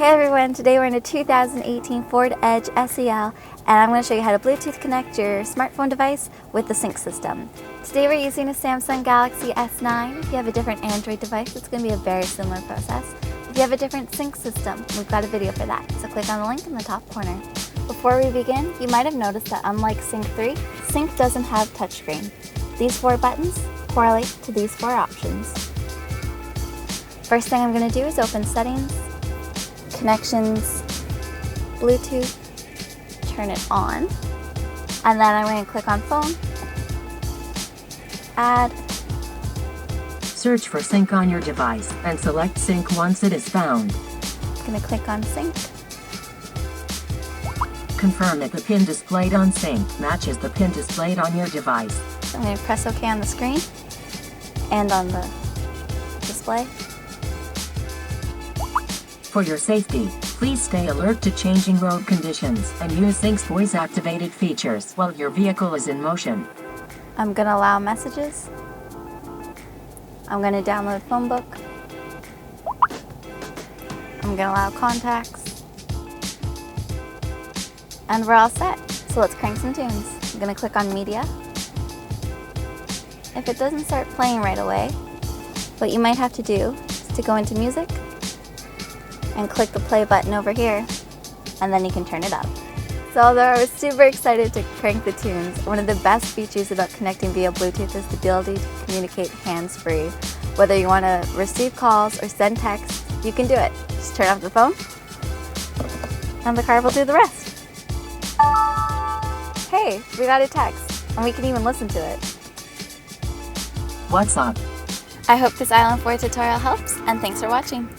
Hey everyone, today we're in a 2018 Ford Edge SEL and I'm going to show you how to Bluetooth connect your smartphone device with the sync system. Today we're using a Samsung Galaxy S9. If you have a different Android device, it's going to be a very similar process. If you have a different sync system, we've got a video for that, so click on the link in the top corner. Before we begin, you might have noticed that unlike Sync 3, Sync doesn't have touchscreen. These 4 buttons correlate to these 4 options. First thing I'm going to do is open Settings, Connections, Bluetooth, turn it on, and then I'm going to click on Phone, Add. Search for Sync on your device and select Sync once it is found. I'm going to click on Sync. Confirm that the pin displayed on Sync matches the pin displayed on your device. I'm going to press OK on the screen and on the display. For your safety, please stay alert to changing road conditions and use Sync's voice-activated features while your vehicle is in motion. I'm going to allow messages. I'm going to download phone book. I'm going to allow contacts. And we're all set. So let's crank some tunes. I'm going to click on media. If it doesn't start playing right away, what you might have to do is to go into music and click the play button over here, and then you can turn it up. So although I was super excited to crank the tunes, one of the best features about connecting via Bluetooth is the ability to communicate hands-free. Whether you want to receive calls or send texts, you can do it. Just turn off the phone, and the car will do the rest. Hey, we got a text, and we can even listen to it. What's up? I hope this Island 4 tutorial helps, and thanks for watching.